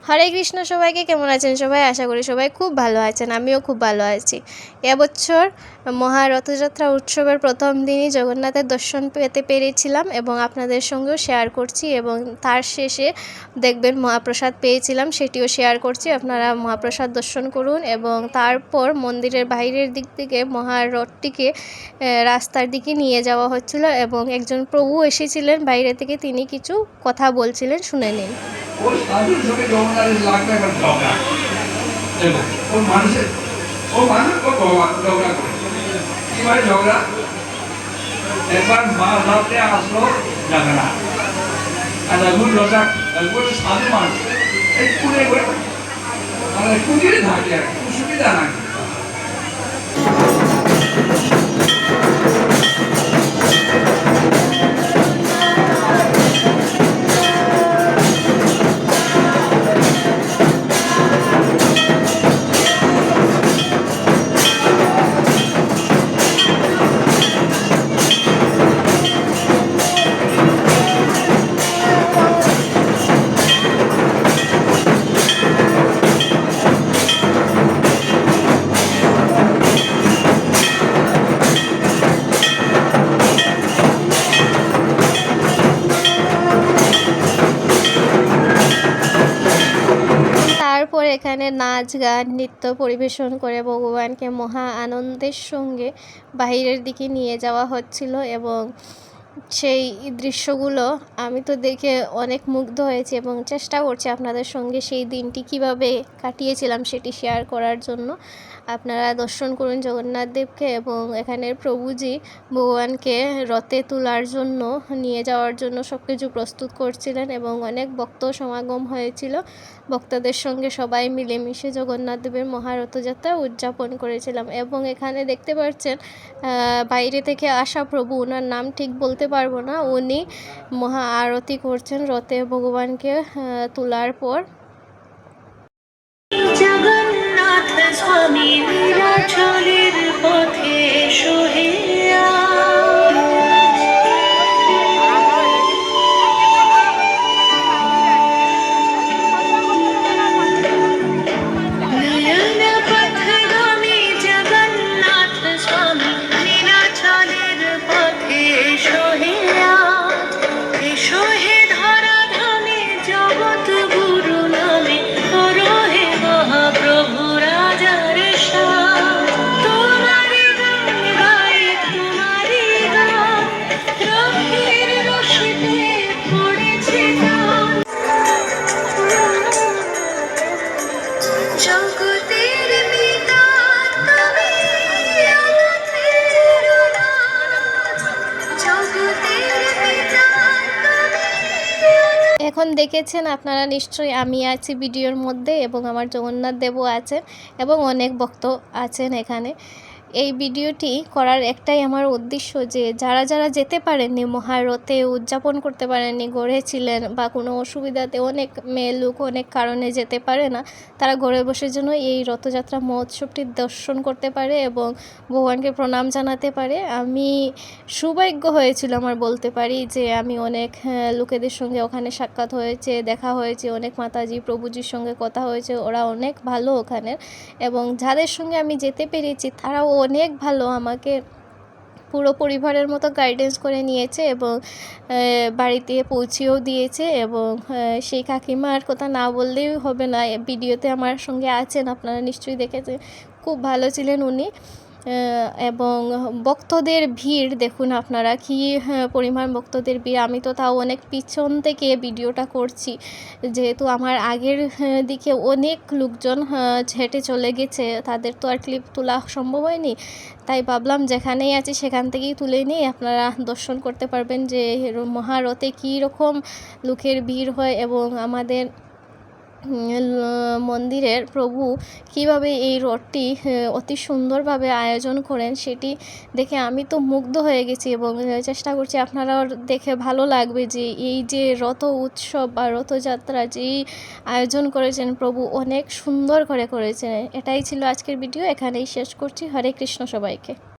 হরে কৃষ্ণ। সবাইকে কেমন আছেন সবাই? আশা করি সবাই খুব ভালো আছেন, আমিও খুব ভালো আছি। এবছর মহারথযাত্রা উৎসবের প্রথম দিনই জগন্নাথের দর্শন পেতে পেরেছিলাম এবং আপনাদের সঙ্গেও শেয়ার করছি, এবং তার শেষে দেখবেন মহাপ্রসাদ পেয়েছিলাম, সেটিও শেয়ার করছি। আপনারা মহাপ্রসাদ দর্শন করুন। এবং তারপর মন্দিরের বাইরের দিক থেকে মহারথটিকে রাস্তার দিকে নিয়ে যাওয়া হচ্ছিল এবং একজন প্রভু এসেছিলেন বাইরে থেকে, তিনি কিছু কথা বলছিলেন, শুনে নিন। ওই সাধুর সঙ্গে জগন্নাথের লাগবে একবার ঝগড়া, এবং ওর মানুষের ও মানুষ ও ভগবান ঝগড়া করে। কিভাবে ঝগড়া? একবার মা রাত্রে আসলো ঝগড়া, আর রঘুর রজা রঘুর সাধু মানুষ এই কুড়ে মানে কুটিরে থাকে আর কি, সুবিধা নাকি। তারপর এখানে নাচ গান নৃত্য পরিবেশন করে ভগবানকে মহা আনন্দের সঙ্গে বাহিরের দিকে নিয়ে যাওয়া হচ্ছিল, এবং সেই দৃশ্যগুলো আমি তো দেখে অনেক মুগ্ধ হয়েছি এবং চেষ্টা করছি আপনাদের সঙ্গে সেই দিনটি কিভাবে কাটিয়েছিলাম সেটি শেয়ার করার জন্য। আপনারা দর্শন করুন জগন্নাথ দেবকে, এবং এখানের প্রভুজি ভগবানকে রথে তোলার জন্য নিয়ে যাওয়ার জন্য সব কিছু প্রস্তুত করছিলেন, এবং অনেক ভক্ত সমাগম হয়েছিল। ভক্তদের সঙ্গে সবাই মিলেমিশে জগন্নাথ দেবের মহারথযাত্রা উদযাপন করেছিলাম। এবং এখানে দেখতে পাচ্ছেন বাইরে থেকে আসা প্রভু, ওনার নাম ঠিক বলতে পারবো না, উনি মহা আরতি করছেন রথে ভগবানকে তোলার পর। জগন্নাথ স্বামী নীলাচলের পথে সোহেয়া, নয়ন পথগামী জগন্নাথ স্বামী নীলাচলের পথে সোহেয়া, এসো হে ধরাধামে জগৎ গুরু নামে করো হে মহাপ্রভু রাজার সাথ। তোমারি গান গাই, তোমারি গান রথের রশিতে পড়েছে গান। জগতের পিতা তুমি, অনাথের অনাথ। জগতের পিতা তুমি। এখন দেখেছেন আপনারা নিশ্চয়ই আমি আছি ভিডিওর মধ্যে, এবং আমার জগন্নাথ দেবও আছেন এবং অনেক ভক্ত আছেন এখানে। এই ভিডিওটি করার একটাই আমার উদ্দেশ্য যে যারা যারা যেতে পারেননি, মহারথে উদযাপন করতে পারেননি, ঘরে ছিলেন বা কোনো অসুবিধাতে, অনেক মেয়ে লোক অনেক কারণে যেতে পারে না, তারা ঘরে বসে যেন এই রথযাত্রা মহোৎসবটি দর্শন করতে পারে এবং ভগবানকে প্রণাম জানাতে পারে। আমি সৌভাগ্য হয়েছিল আমার, বলতে পারি যে আমি অনেক লোকেদের সঙ্গে ওখানে সাক্ষাৎ হয়েছে, দেখা হয়েছে, অনেক মাতাজি প্রভুজির সঙ্গে কথা হয়েছে, ওরা অনেক ভালো ওখানের, এবং যাদের সঙ্গে আমি যেতে পেরেছি তারাও অনেক ভালো, আমাকে পুরো পরিবারের মতো গাইডেন্স করে নিয়েছে এবং বাড়িতে পৌঁছেও দিয়েছে। এবং সেই কাকিমার কথা না বললেই হবে না, ভিডিওতে আমার সঙ্গে আছেন, আপনারা নিশ্চয়ই দেখেছেন, খুব ভালো ছিলেন উনি। এবং ভক্তদের ভিড় দেখুন আপনারা, কি পরিমাণ ভক্তদের ভিড়। আমি তো তাও অনেক পিছন থেকে ভিডিওটা করছি, যেহেতু আমার আগের দিকে অনেক লোকজন হেঁটে চলে গেছে, তাদের তো আর ক্লিপ তোলা সম্ভব হয়নি, তাই ভাবলাম যেখানেই আছি সেখান থেকেই তুলে নিই, আপনারা দর্শন করতে পারবেন যে মহারথে কী রকম লোকের ভিড় হয় এবং আমাদের মন্দিরের প্রভু কিভাবে এই রথটি অতি সুন্দরভাবে আয়োজন করেন সেটি দেখে আমি তো মুগ্ধ হয়ে গেছি। এবং চেষ্টা করছি আপনারাও দেখে ভালো লাগবে যে এই যে রথ উৎসব বা রথযাত্রা যেই আয়োজন করেছেন প্রভু, অনেক সুন্দর করে করেছেন। এটাই ছিল আজকের ভিডিও, এখানেই শেষ করছি। হরে কৃষ্ণ সবাইকে।